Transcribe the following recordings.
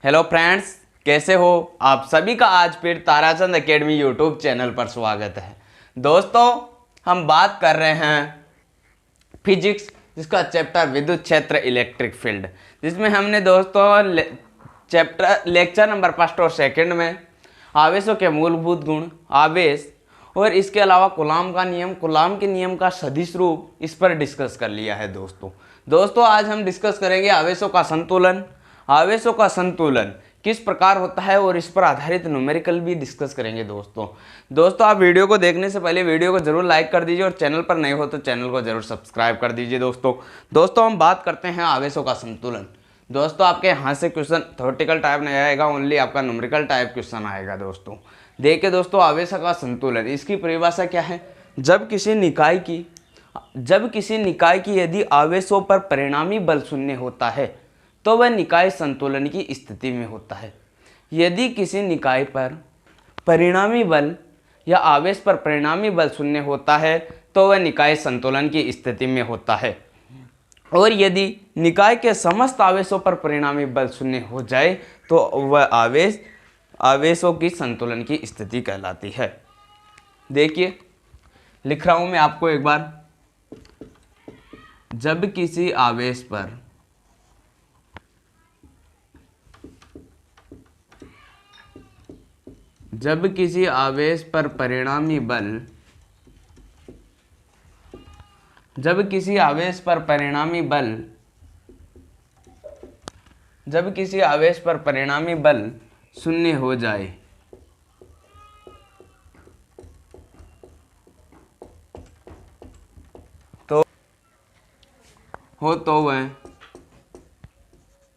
Hello friends, कैसे हो आप सभी का आज फिर ताराचंद एकेडमी यूट्यूब चैनल पर स्वागत है। दोस्तों, हम बात कर रहे हैं फिजिक्स, जिसका चैप्टर विद्युत क्षेत्र इलेक्ट्रिक फील्ड, जिसमें हमने दोस्तों चैप्टर लेक्चर नंबर 1 और 2 में आवेशों के मूलभूत गुण, आवेश और इसके अलावा कूलाम का नियम, कूलाम के नियम का सदिश रूप, इस पर डिस्कस कर लिया है। दोस्तों आज हम डिस्कस करेंगे आवेशों का संतुलन। आवेशों का संतुलन किस प्रकार होता है और इस पर आधारित न्यूमेरिकल भी डिस्कस करेंगे। दोस्तों आप वीडियो को देखने से पहले वीडियो को जरूर लाइक कर दीजिए और चैनल पर नए हो तो चैनल को जरूर सब्सक्राइब कर दीजिए। दोस्तों हम बात करते हैं आवेशों का संतुलन। दोस्तों आपके यहाँ से क्वेश्चन थ्योरेटिकल टाइप नहीं आएगा, ओनली आपका न्यूमेरिकल टाइप क्वेश्चन आएगा। देखिए दोस्तों, आवेश का संतुलन, इसकी परिभाषा क्या है। जब किसी निकाय की यदि आवेशों पर परिणामी बल शून्य होता है तो वह निकाय संतुलन की स्थिति में होता है। यदि किसी निकाय पर परिणामी बल या आवेश पर परिणामी बल शून्य होता है तो वह निकाय संतुलन की स्थिति में होता है। और यदि निकाय के समस्त आवेशों पर परिणामी बल शून्य हो जाए तो वह आवेशों की संतुलन की स्थिति कहलाती है। देखिए लिख रहा हूं मैं आपको एक बार। जब किसी आवेश पर परिणामी बल शून्य हो जाए तो वह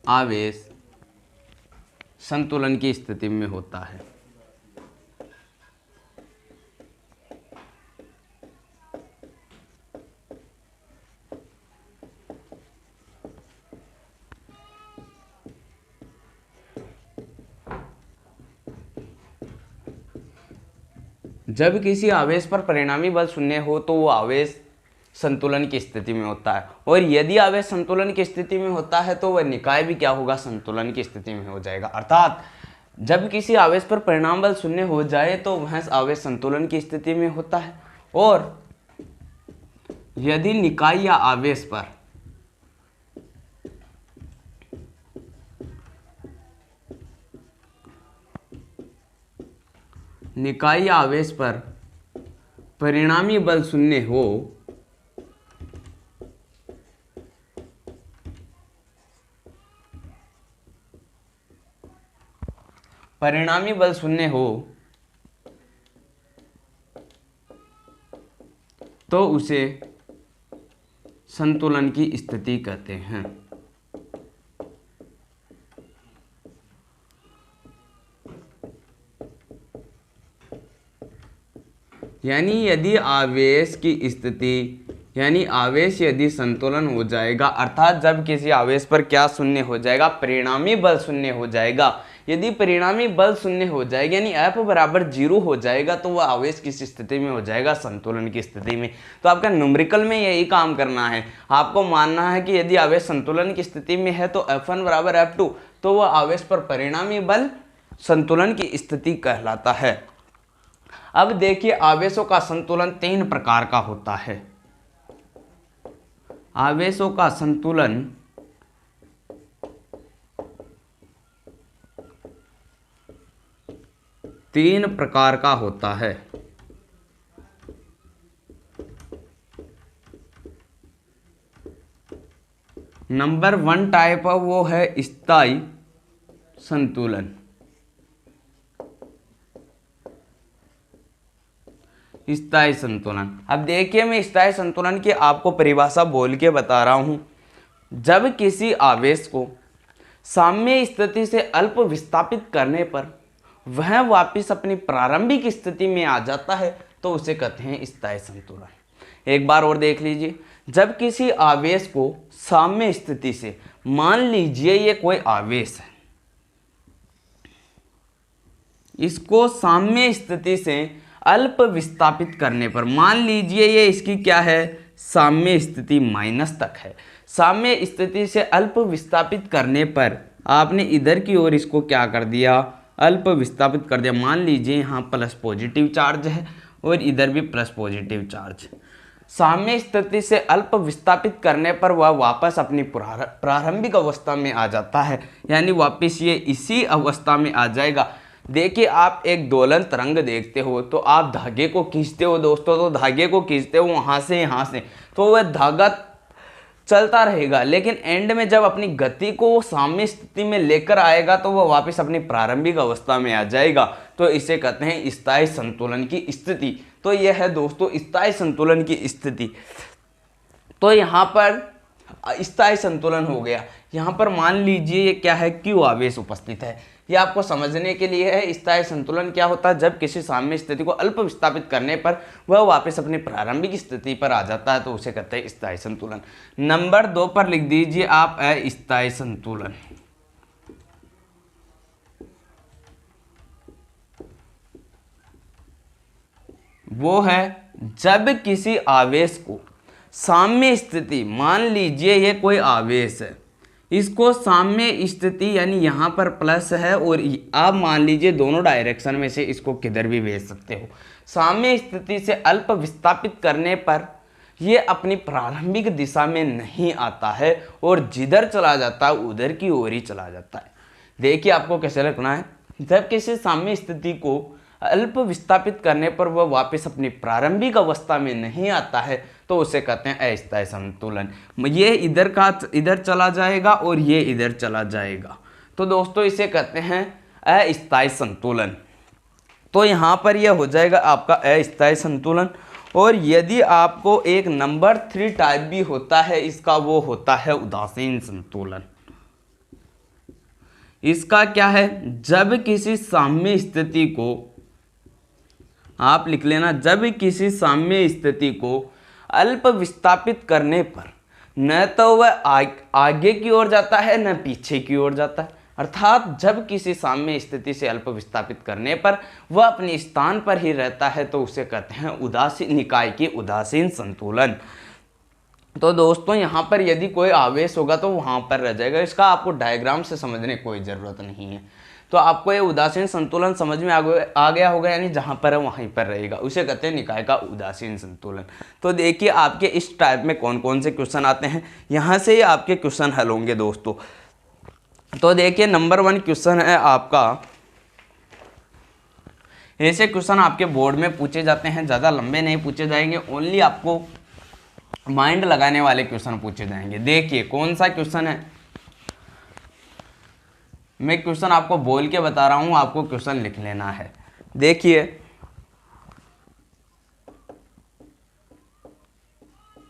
आवेश संतुलन की स्थिति में होता है। जब किसी आवेश पर परिणामी बल शून्य हो तो वो आवेश संतुलन की स्थिति में होता है। और यदि आवेश संतुलन की स्थिति में होता है तो वह निकाय भी क्या होगा, संतुलन की स्थिति में हो जाएगा। अर्थात जब किसी आवेश पर परिणाम बल शून्य हो जाए तो वह आवेश संतुलन की स्थिति में होता है। और यदि निकाय या आवेश पर परिणामी बल शून्य हो तो उसे संतुलन की स्थिति कहते हैं। यानी यदि आवेश यदि संतुलन हो जाएगा, अर्थात जब किसी आवेश पर क्या शून्य हो जाएगा, परिणामी बल शून्य हो जाएगा। यदि परिणामी बल शून्य हो जाएगा यानी F बराबर 0 हो जाएगा तो वह आवेश किस स्थिति में हो जाएगा, संतुलन की स्थिति में। तो आपका न्यूमेरिकल में यही काम करना है। आपको मानना है कि यदि आवेश संतुलन की स्थिति में है तो F1 बराबर F2, तो वह आवेश पर परिणामी बल संतुलन की स्थिति कहलाता है। अब देखिए आवेशों का संतुलन 3 प्रकार का होता है। आवेशों का संतुलन 3 प्रकार का होता है। नंबर 1 टाइप है वो है स्थायी संतुलन। स्थायी संतुलन, अब देखिए मैं स्थायी संतुलन की आपको परिभाषा बोल के बता रहा हूं। जब किसी आवेश को साम्य स्थिति से अल्प विस्थापित करने पर वह वापस अपनी प्रारंभिक स्थिति में आ जाता है तो उसे कहते हैं स्थायी संतुलन। एक बार और देख लीजिए। जब किसी आवेश को साम्य स्थिति से, मान लीजिए ये कोई आवेश है, इसको साम्य स्थिति से अल्प विस्थापित करने पर, मान लीजिए ये इसकी क्या है, साम्य स्थिति माइनस तक है, साम्य स्थिति से अल्प विस्थापित करने पर आपने इधर की ओर इसको क्या कर दिया, अल्प विस्थापित कर दिया। मान लीजिए यहाँ प्लस पॉजिटिव चार्ज है और इधर भी प्लस पॉजिटिव चार्ज। साम्य स्थिति से अल्प विस्थापित करने पर वह वापस अपनी प्रारंभिक अवस्था में आ जाता है, यानी वापस ये इसी अवस्था में आ जाएगा। देखिए आप एक दोलन तरंग देखते हो तो आप धागे को खींचते हो दोस्तों, तो धागे को खींचते हो वहाँ से यहाँ से, तो वह धागा चलता रहेगा, लेकिन एंड में जब अपनी गति को वो साम्य स्थिति में लेकर आएगा तो वह वापस अपनी प्रारंभिक अवस्था में आ जाएगा। तो इसे कहते हैं स्थायी संतुलन की स्थिति। तो यह है दोस्तों स्थायी संतुलन की स्थिति। तो यहाँ पर स्थायी संतुलन हो गया। यहाँ पर मान लीजिए ये क्या है, क्यू आवेश उपस्थित है। ये आपको समझने के लिए है। स्थायी संतुलन क्या होता है, जब किसी साम्य स्थिति को अल्प विस्थापित करने पर वह वापस अपनी प्रारंभिक स्थिति पर आ जाता है, तो उसे कहते हैं स्थायी संतुलन। नंबर 2 पर लिख दीजिए आप अस्थायी संतुलन। वो है जब किसी आवेश को साम्य स्थिति, मान लीजिए ये कोई आवेश है, इसको साम्य स्थिति यानी यहाँ पर प्लस है और आप मान लीजिए दोनों डायरेक्शन में से इसको किधर भी भेज सकते हो। साम्य स्थिति से अल्प विस्थापित करने पर ये अपनी प्रारंभिक दिशा में नहीं आता है और जिधर चला जाता है उधर की ओर ही चला जाता है। देखिए आपको कैसे रखना है, जब किसी साम्य स्थिति को अल्प विस्थापित करने पर वह वापस अपनी प्रारंभिक अवस्था में नहीं आता है तो उसे कहते हैं अस्थायी संतुलन। ये इधर का इधर चला जाएगा और ये इधर चला जाएगा, तो दोस्तों इसे कहते हैं अस्थायी संतुलन। तो यहाँ पर यह हो जाएगा आपका अस्थायी संतुलन। और यदि आपको एक नंबर 3 टाइप भी होता है इसका, वो होता है उदासीन संतुलन। इसका क्या है, जब किसी साम्य स्थिति को, आप लिख लेना, जब किसी साम्य स्थिति को अल्प विस्थापित करने पर न तो वह आगे की ओर जाता है न पीछे की ओर जाता है, अर्थात जब किसी साम्य स्थिति से अल्प विस्थापित करने पर वह अपने स्थान पर ही रहता है तो उसे कहते हैं उदासीन निकाय की उदासीन संतुलन। तो दोस्तों यहाँ पर यदि कोई आवेश होगा तो वहाँ पर रह जाएगा। इसका आपको डायग्राम से समझने कोई ज़रूरत नहीं है। तो आपको ये उदासीन संतुलन समझ में आ गया होगा, यानी जहाँ पर है वहीं पर रहेगा, उसे कहते हैं निकाय का उदासीन संतुलन। तो देखिए आपके इस टाइप में कौन कौन से क्वेश्चन आते हैं, यहाँ से ही आपके क्वेश्चन हल होंगे दोस्तों। तो देखिए नंबर 1 क्वेश्चन है आपका, ऐसे क्वेश्चन आपके बोर्ड में पूछे जाते हैं, ज़्यादा लंबे नहीं पूछे जाएंगे, ओनली आपको माइंड लगाने वाले क्वेश्चन पूछे जाएंगे। देखिए कौन सा क्वेश्चन है, मैं क्वेश्चन आपको बोल के बता रहा हूं, आपको क्वेश्चन लिख लेना है। देखिए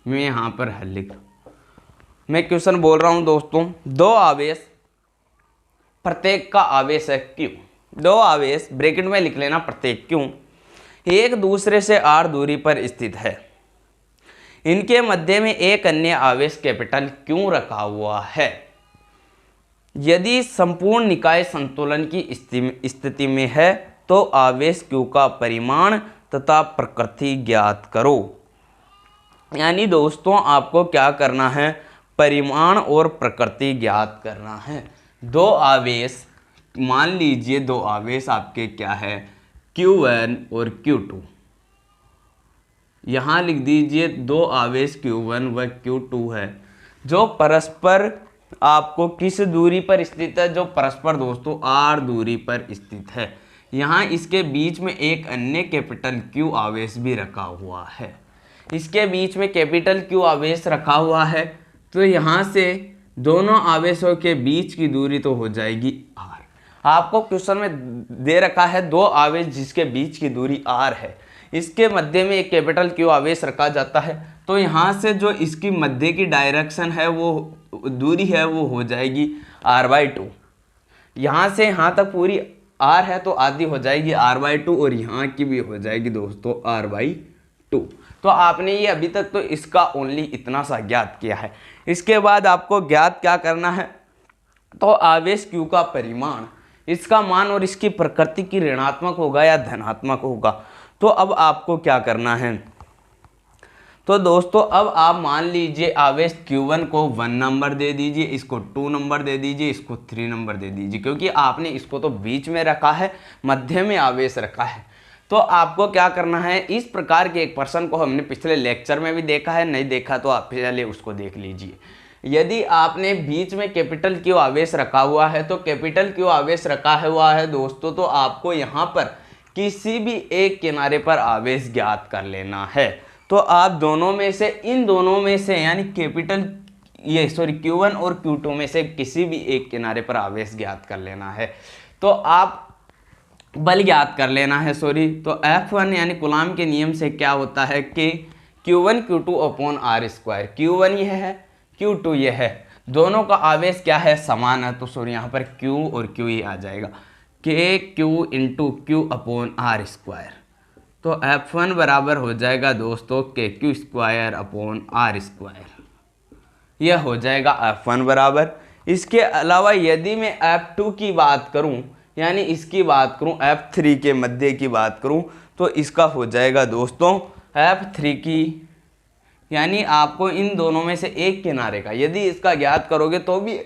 मैं यहां पर हल लिख रहा हूं, मैं क्वेश्चन बोल रहा हूं दोस्तों। 2 आवेश, प्रत्येक का आवेश है Q, 2 आवेश ब्रैकेट में लिख लेना प्रत्येक Q, एक दूसरे से r दूरी पर स्थित है। इनके मध्य में एक अन्य आवेश कैपिटल Q रखा हुआ है। यदि संपूर्ण निकाय संतुलन की स्थिति में है तो आवेश Q का परिमाण तथा प्रकृति ज्ञात करो। यानी दोस्तों आपको क्या करना है, परिमाण और प्रकृति ज्ञात करना है। 2 आवेश, मान लीजिए 2 आवेश आपके क्या है, Q1 और Q2। यहाँ लिख दीजिए 2 आवेश Q1 व Q2 है, जो परस्पर आपको किस दूरी पर स्थित है, जो परस्पर दोस्तों r दूरी पर स्थित है। यहाँ इसके बीच में एक अन्य कैपिटल Q आवेश भी रखा हुआ है, इसके बीच में कैपिटल Q आवेश रखा हुआ है, तो यहाँ से दोनों आवेशों के बीच की दूरी तो हो जाएगी r। आपको क्वेश्चन में दे रखा है 2 आवेश जिसके बीच की दूरी r है, इसके मध्य में एक कैपिटल Q आवेश रखा जाता है, तो यहाँ से जो इसकी मध्य की डायरेक्शन है, वो दूरी है, वो हो जाएगी r/2। यहाँ से यहाँ तक पूरी r है तो आधी हो जाएगी r/2 और यहाँ की भी हो जाएगी दोस्तों r/2। तो आपने ये अभी तक तो इसका ओनली इतना सा ज्ञात किया है। इसके बाद आपको ज्ञात क्या करना है, तो आवेश Q का परिमाण, इसका मान और इसकी प्रकृति की ऋणात्मक होगा या धनात्मक होगा। तो अब आपको क्या करना है, तो दोस्तों अब आप मान लीजिए आवेश Q1 को 1 नंबर दे दीजिए, इसको 2 नंबर दे दीजिए, इसको 3 नंबर दे दीजिए, क्योंकि आपने इसको तो बीच में रखा है, मध्य में आवेश रखा है। तो आपको क्या करना है, इस प्रकार के एक पर्सन को हमने पिछले लेक्चर में भी देखा है, नहीं देखा तो आप पहले उसको देख लीजिए। यदि आपने बीच में कैपिटल Q आवेश रखा हुआ है, तो कैपिटल Q आवेश रखा हुआ है दोस्तों, तो आपको यहाँ पर किसी भी एक किनारे पर आवेश ज्ञात कर लेना है। तो आप दोनों में से, इन दोनों में से यानी Q1 और Q2 में से किसी भी एक किनारे पर आवेश ज्ञात कर लेना है। तो आप बल ज्ञात कर लेना है, तो F1 यानी कूलाम के नियम से क्या होता है कि Q1 Q2 upon R square, Q1 यह है, Q2 यह है, दोनों का आवेश क्या है, समान है। तो यहाँ पर Q और Q ही आ जाएगा, KQ into Q upon R square. तो F1 बराबर हो जाएगा दोस्तों KQ square upon R square, यह हो जाएगा F1 बराबर। इसके अलावा यदि मैं F2 की बात करूं, यानी इसकी बात करूं, F3 के मध्य की बात करूं, तो इसका हो जाएगा दोस्तों F3 की, यानी आपको इन दोनों में से एक किनारे का यदि इसका ज्ञात करोगे तो भी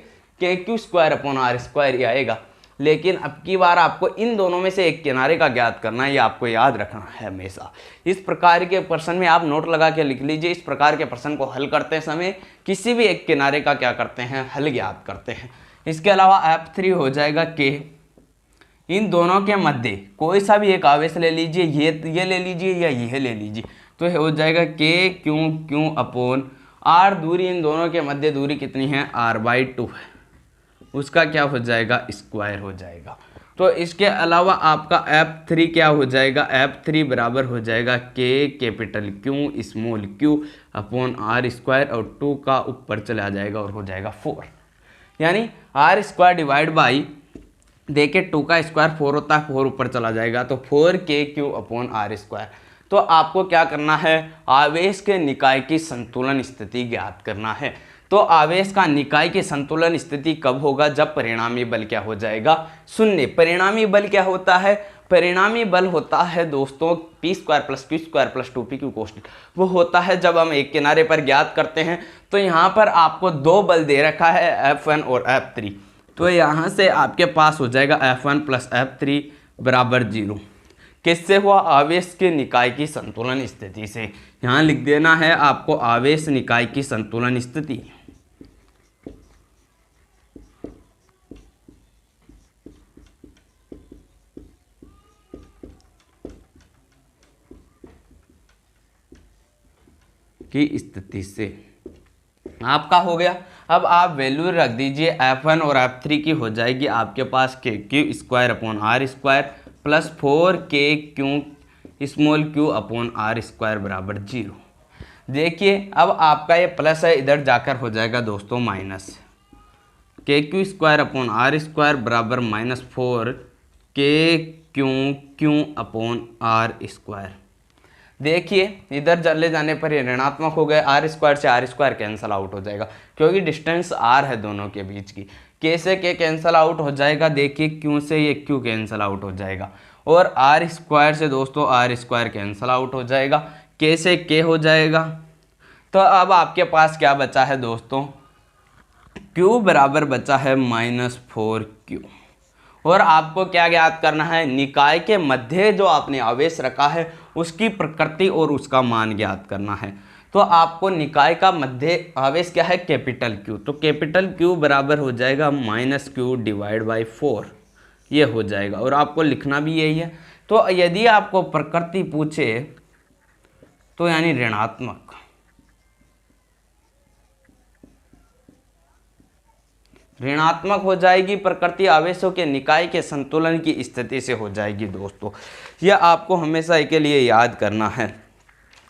KQ square upon R square ही आएगा, लेकिन अब की बार आपको इन दोनों में से एक किनारे का ज्ञात करना है, ये आपको याद रखना है हमेशा। इस प्रकार के प्रश्न में आप नोट लगा के लिख लीजिए, इस प्रकार के प्रश्न को हल करते समय किसी भी एक किनारे का क्या करते हैं, हल ज्ञात करते हैं। इसके अलावा F3 हो जाएगा K, इन दोनों के मध्य कोई सा भी एक आवेश ले लीजिए, ये ले लीजिए या यह ले लीजिए, तो हो जाएगा KQ अपॉन R, दूरी इन दोनों के मध्य दूरी कितनी है, R/2 है, उसका क्या हो जाएगा, स्क्वायर हो जाएगा। तो इसके अलावा आपका F3 क्या हो जाएगा, F3 बराबर हो जाएगा K capital Q small q upon R square, और 2 का ऊपर चला जाएगा और हो जाएगा 4, यानी R स्क्वायर डिवाइड बाई, देखिए 2 का स्क्वायर 4 होता है, 4 ऊपर चला जाएगा, तो 4KQ अपॉन R स्क्वायर। तो आपको क्या करना है, आवेश के निकाय की संतुलन स्थिति ज्ञात करना है। तो आवेश का निकाय की संतुलन स्थिति कब होगा, जब परिणामी बल क्या हो जाएगा, शून्य। परिणामी बल क्या होता है, परिणामी बल होता है दोस्तों P square plus Q square plus 2PQ कोष्टक, वो होता है जब हम एक किनारे पर ज्ञात करते हैं। तो यहाँ पर आपको दो बल दे रखा है, F1 और F3, तो यहाँ से आपके पास हो जाएगा F1 प्लस F3 बराबर 0। किससे हुआ, आवेश के निकाय की संतुलन स्थिति से। यहाँ लिख देना है आपको आवेश निकाय की संतुलन स्थिति। की स्थिति से आपका हो गया। अब आप वैल्यू रख दीजिए, F1 और F3 की हो जाएगी आपके पास KQ square upon R square plus 4KQ small q upon R square बराबर 0। देखिए अब आपका ये प्लस है, इधर जाकर हो जाएगा दोस्तों minus, KQ square upon R square बराबर minus 4KQ upon R square. देखिए इधर चले जाने पर ये ऋणात्मक हो गए, R स्क्वायर से R स्क्वायर कैंसिल आउट हो जाएगा, क्योंकि डिस्टेंस R है दोनों के बीच की। K से K कैंसिल आउट हो जाएगा, देखिए Q से ये Q कैंसिल आउट हो जाएगा, और R स्क्वायर से दोस्तों R स्क्वायर कैंसिल आउट हो जाएगा, K से K हो जाएगा। तो अब आपके पास क्या बचा है दोस्तों, Q बराबर बचा है -4Q। और आपको क्या ज्ञात करना है, निकाय के मध्य जो आपने आवेश रखा है उसकी प्रकृति और उसका मान ज्ञात करना है। तो आपको निकाय का मध्य आवेश क्या है, कैपिटल Q, तो कैपिटल Q बराबर हो जाएगा -Q डिवाइड बाई 4, ये हो जाएगा, और आपको लिखना भी यही है। तो यदि आपको प्रकृति पूछे तो यानी ऋणात्मक हो जाएगी प्रकृति, आवेशों के निकाय के संतुलन की स्थिति से हो जाएगी दोस्तों, यह आपको हमेशा के लिए याद करना है।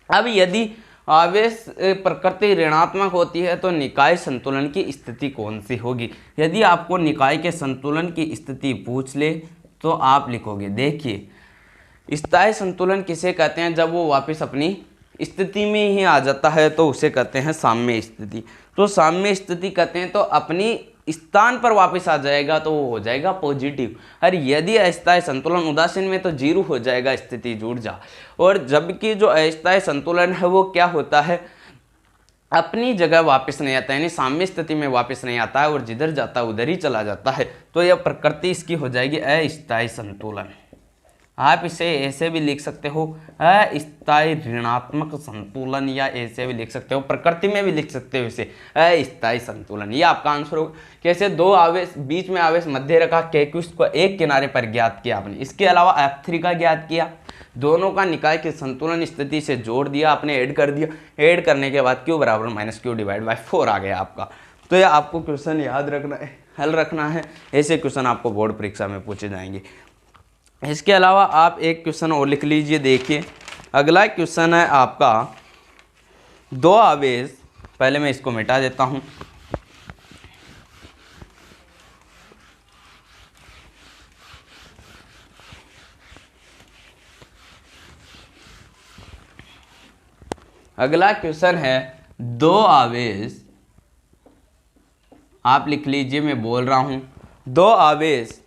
अब यदि आवेश प्रकृति ऋणात्मक होती है तो निकाय संतुलन की स्थिति कौन सी होगी। यदि आपको निकाय के संतुलन की स्थिति पूछ ले तो आप लिखोगे, देखिए स्थायी संतुलन किसे कहते हैं, जब वो वापस अपनी स्थिति में ही आ जाता है तो उसे कहते हैं साम्य स्थिति। तो साम्य स्थिति कहते हैं तो अपनी स्थान पर वापस आ जाएगा तो वो हो जाएगा पॉजिटिव। और यदि अस्थायी संतुलन उदासीन में तो 0 हो जाएगा स्थितिज ऊर्जा। और जबकि जो अस्थायी संतुलन है वो क्या होता है, अपनी जगह वापस नहीं आता, यानी साम्य स्थिति में वापस नहीं आता है और जिधर जाता है उधर ही चला जाता है। तो यह प्रकृति इसकी हो जाएगी अस्थायी संतुलन। आप इसे ऐसे भी लिख सकते हो अस्थायी ऋणात्मक संतुलन, या ऐसे भी लिख सकते हो, प्रकृति में भी लिख सकते हो इसे अस्थायी संतुलन। ये आपका आंसर होगा। कैसे, दो आवेश, बीच में आवेश मध्य रखा Q को एक किनारे पर ज्ञात किया आपने। इसके अलावा F3 का ज्ञात किया, दोनों का निकाय की संतुलन स्थिति से जोड़ दिया आपने, ऐड कर दिया। ऐड करने के बाद Q बराबर -Q/4 आ गया आपका। तो ये आपको क्वेश्चन याद रखना है, हल रखना है। ऐसे क्वेश्चन आपको बोर्ड परीक्षा में पूछे जाएंगे। इसके अलावा आप एक क्वेश्चन और लिख लीजिए। देखिए अगला क्वेश्चन है आपका, दो आवेश, पहले मैं इसको मिटा देता हूं। अगला क्वेश्चन है, दो आवेश, आप लिख लीजिए, मैं बोल रहा हूं, दो आवेश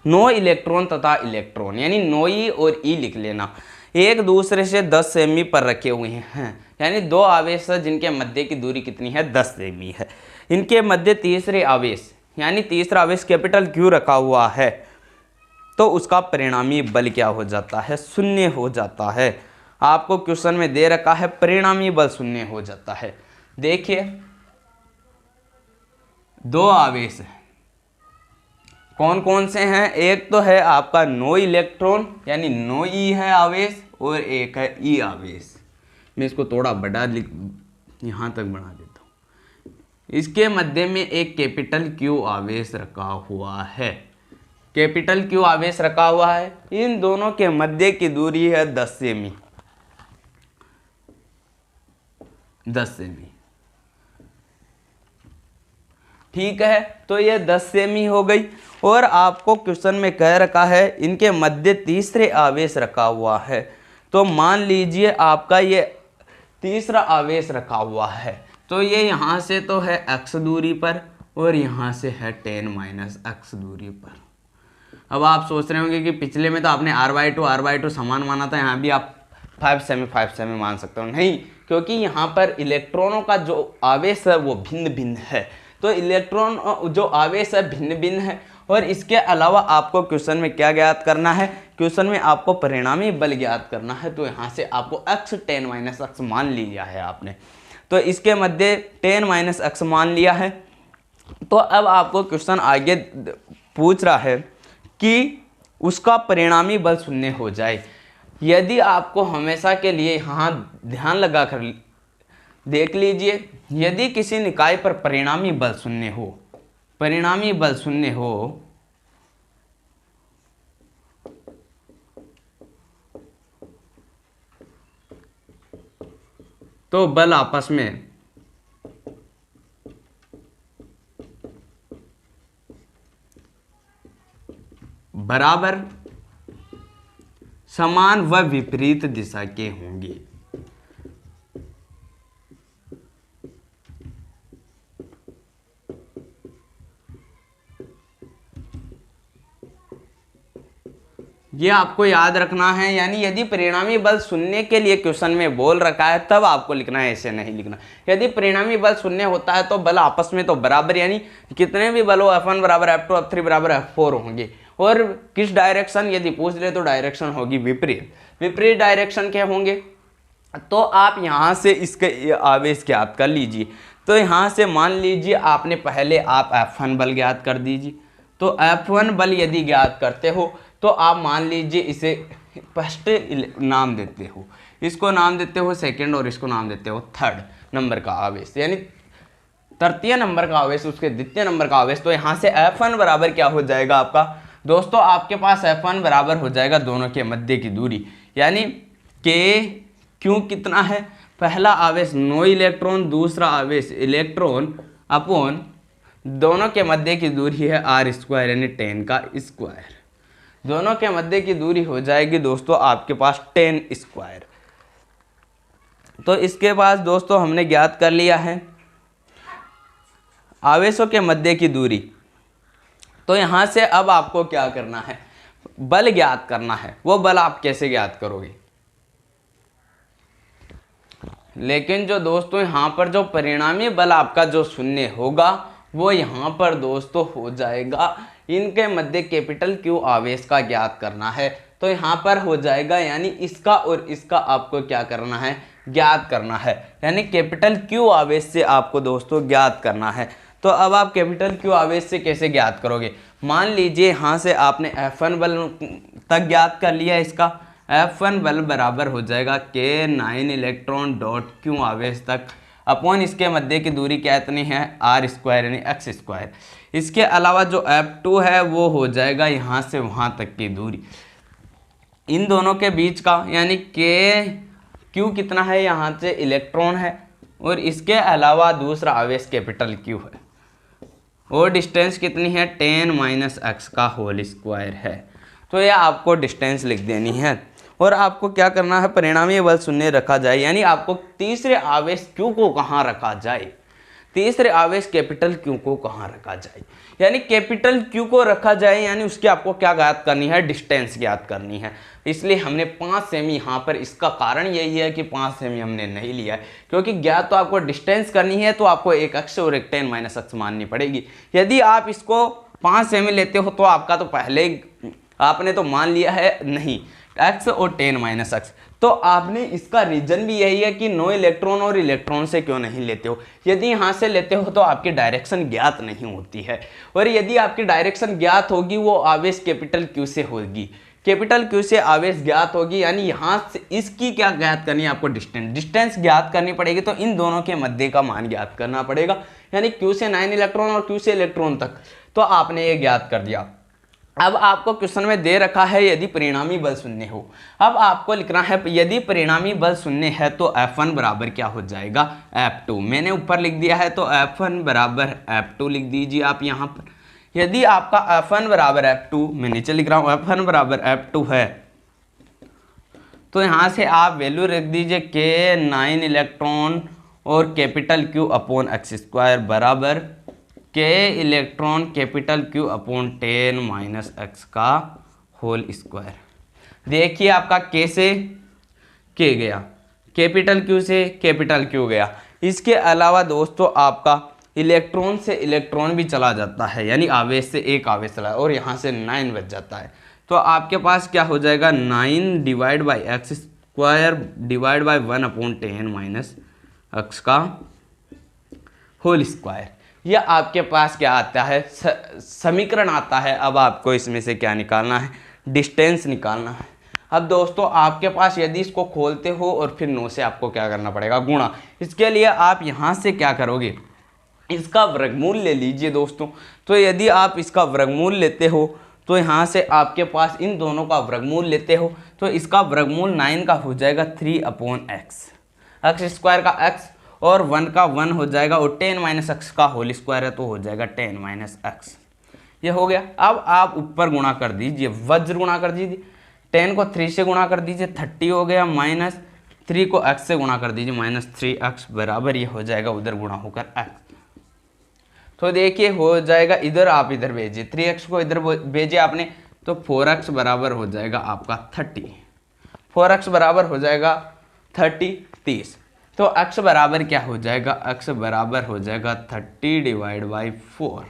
नो इलेक्ट्रॉन तथा इलेक्ट्रॉन, यानी नो ई और ई लिख लेना, एक दूसरे से 10 सेमी पर रखे हुए हैं। यानी दो आवेश है जिनके मध्य की दूरी कितनी है, 10 सेमी है। इनके मध्य तीसरे आवेश, यानी तीसरा आवेश कैपिटल Q रखा हुआ है, तो उसका परिणामी बल क्या हो जाता है, 0 हो जाता है। आपको क्वेश्चन में दे रखा है परिणामी बल 0 हो जाता है। देखिए दो आवेश है, कौन कौन से हैं, एक तो है आपका नो इलेक्ट्रॉन, यानी नो ई है आवेश, और एक है ई आवेश। मैं इसको थोड़ा बड़ा यहाँ तक बढ़ा देता हूँ। इसके मध्य में एक कैपिटल Q आवेश रखा हुआ है, कैपिटल Q आवेश रखा हुआ है। इन दोनों के मध्य की दूरी है 10 सेमी, 10 सेमी, ठीक है। तो ये 10 सेमी हो गई। और आपको क्वेश्चन में कह रखा है इनके मध्य तीसरे आवेश रखा हुआ है। तो मान लीजिए आपका ये तीसरा आवेश रखा हुआ है, तो ये यहाँ से तो है x दूरी पर और यहाँ से है 10 - x दूरी पर। अब आप सोच रहे होंगे कि पिछले में तो आपने r/2 समान माना था, यहाँ भी आप 5 सेमी मान सकते हो। नहीं, क्योंकि यहाँ पर इलेक्ट्रॉनों का जो आवेश है वो भिन्न भिन्न है। तो इलेक्ट्रॉन जो आवेश है भिन्न भिन्न है। और इसके अलावा आपको क्वेश्चन में क्या ज्ञात करना है, क्वेश्चन में आपको परिणामी बल ज्ञात करना है। तो यहाँ से आपको x 10 - x मान लिया है आपने, तो इसके मध्य 10 - x मान लिया है। तो अब आपको क्वेश्चन आगे पूछ रहा है कि उसका परिणामी बल 0 हो जाए। यदि आपको हमेशा के लिए यहाँ ध्यान लगा कर देख लीजिए, यदि किसी निकाय पर परिणामी बल 0 हो, परिणामी बल 0 हो, तो बल आपस में बराबर, समान व विपरीत दिशा के होंगे। ये आपको याद रखना है। यानी यदि परिणामी बल 0 के लिए क्वेश्चन में बोल रखा है तब आपको लिखना है, ऐसे नहीं लिखना। यदि परिणामी बल 0 होता है तो बल आपस में तो बराबर, यानी कितने भी बल हो F1 बराबर F2 F3 बराबर F4 होंगे। और किस डायरेक्शन यदि पूछ ले तो डायरेक्शन होगी विपरीत। विपरीत डायरेक्शन क्या होंगे, तो आप यहाँ से इसके आवेश ज्ञात कर लीजिए। तो यहाँ से मान लीजिए आपने पहले आप F1 बल ज्ञात कर दीजिए। तो F1 बल यदि ज्ञात करते हो तो आप मान लीजिए इसे फर्स्ट नाम देते हो, इसको नाम देते हो सेकंड, और इसको नाम देते हो थर्ड नंबर का आवेश, यानी तृतीय नंबर का आवेश, उसके द्वितीय नंबर का आवेश। तो यहाँ से F1 बराबर क्या हो जाएगा आपका दोस्तों, आपके पास F1 बराबर हो जाएगा दोनों के मध्य की दूरी, यानी Q कितना है, पहला आवेश नो इलेक्ट्रॉन, दूसरा आवेश इलेक्ट्रॉन, अपॉन दोनों के मध्य की दूरी है r², यानी 10 का स्क्वायर। दोनों के मध्य की दूरी हो जाएगी दोस्तों आपके पास 10²। तो इसके बाद दोस्तों हमने ज्ञात कर लिया है आवेशों के मध्य की दूरी। तो यहाँ से अब आपको क्या करना है, बल ज्ञात करना है। वो बल आप कैसे ज्ञात करोगे, लेकिन जो दोस्तों यहाँ पर जो परिणामी बल आपका जो शून्य होगा वो यहाँ पर दोस्तों हो जाएगा, इनके मध्य कैपिटल क्यू आवेश का ज्ञात करना है। तो यहाँ पर हो जाएगा, यानी इसका और इसका आपको क्या करना है, ज्ञात करना है, यानी कैपिटल क्यू आवेश से आपको दोस्तों ज्ञात करना है। तो अब आप कैपिटल क्यू आवेश से कैसे ज्ञात करोगे, मान लीजिए यहाँ से आपने F1 बल तक ज्ञात कर लिया, इसका F1 बल बराबर हो जाएगा K9 इलेक्ट्रॉन डॉट क्यू आवेश तक अपॉन इसके मध्य की दूरी क्या इतनी है, r² यानी x²। इसके अलावा जो F2 है वो हो जाएगा यहाँ से वहाँ तक की दूरी, इन दोनों के बीच का, यानी Q कितना है, यहाँ से इलेक्ट्रॉन है और इसके अलावा दूसरा आवेश कैपिटल Q है, और डिस्टेंस कितनी है 10 - x का होल स्क्वायर है। तो यह आपको डिस्टेंस लिख देनी है और आपको क्या करना है, परिणामी बल शून्य रखा जाए, यानी आपको तीसरे आवेश Q को कहाँ रखा जाए, तीसरे आवेश कैपिटल Q को कहाँ रखा जाए, यानी कैपिटल Q को रखा जाए, यानी उसकी आपको क्या ज्ञात करनी है, डिस्टेंस ज्ञात करनी है। इसलिए हमने 5 सेमी यहाँ पर, इसका कारण यही है कि 5 सेमी हमने नहीं लिया है, क्योंकि ज्ञात तो आपको डिस्टेंस करनी है तो आपको एक अक्ष और एक 10 - x माननी पड़ेगी। यदि आप इसको 5 सेमी लेते हो तो आपका तो पहले आपने तो मान लिया है नहीं, x और 10 - x। तो आपने इसका रीजन भी यही है कि नो इलेक्ट्रॉन और इलेक्ट्रॉन से क्यों नहीं लेते हो। यदि यहाँ से लेते हो तो आपकी डायरेक्शन ज्ञात नहीं होती है, और यदि आपकी डायरेक्शन ज्ञात होगी वो आवेश कैपिटल Q से होगी, कैपिटल Q से आवेश ज्ञात होगी, यानी यहाँ से इसकी क्या ज्ञात करनी है आपको, डिस्टेंस ज्ञात करनी पड़ेगी। तो इन दोनों के मध्य का मान ज्ञात करना पड़ेगा, यानी Q से 9 इलेक्ट्रॉन और Q से इलेक्ट्रॉन तक। तो आपने ये ज्ञात कर दिया। अब आपको क्वेश्चन में दे रखा है यदि परिणामी बल शून्य हो, अब आपको लिखना है यदि परिणामी बल शून्य है तो F1 बराबर क्या हो जाएगा, F2। मैंने ऊपर लिख दिया है, तो F1 बराबर F2 लिख दीजिए आप यहाँ पर। यदि आपका F1 बराबर F2, मैं नीचे लिख रहा हूँ F1 बराबर F2 है, तो यहाँ से आप वैल्यू रख दीजिए K9 इलेक्ट्रॉन और कैपिटल Q अपॉन x² बराबर K electron capital Q upon 10 - x का होल स्क्वायर। देखिए आपका K से K गया, कैपिटल Q से कैपिटल Q गया। इसके अलावा दोस्तों आपका इलेक्ट्रॉन से इलेक्ट्रॉन भी चला जाता है, यानी आवेश से एक आवेश चला, और यहाँ से 9 बच जाता है। तो आपके पास क्या हो जाएगा, 9 divide by x² divide by 1 upon 10 - x का होल स्क्वायर। यह आपके पास क्या आता है, समीकरण आता है। अब आपको इसमें से क्या निकालना है, डिस्टेंस निकालना है। अब दोस्तों आपके पास यदि इसको खोलते हो और फिर 9 से आपको क्या करना पड़ेगा, गुणा। इसके लिए आप यहाँ से क्या करोगे, इसका वर्गमूल ले लीजिए दोस्तों। तो यदि आप इसका वर्गमूल लेते हो तो यहाँ से आपके पास इन दोनों का वर्गमूल लेते हो तो इसका वर्गमूल 9 का हो जाएगा 3/x, x² का x और 1 का 1 हो जाएगा, और 10 - x का होल स्क्वायर है तो हो जाएगा 10 - x। ये हो गया। अब आप ऊपर गुणा कर दीजिए, वज्र गुणा कर दीजिए, 10 को 3 से गुणा कर दीजिए, 30 हो गया, -3 को x से गुणा कर दीजिए, -3x बराबर ये हो जाएगा उधर गुणा होकर x। तो देखिए हो जाएगा, इधर आप इधर भेजिए, 3x को इधर भेजिए आपने, तो 4x बराबर हो जाएगा आपका 30, 4x बराबर हो जाएगा 30। तो x बराबर क्या हो जाएगा, x बराबर हो जाएगा 30 डिवाइड बाई 4।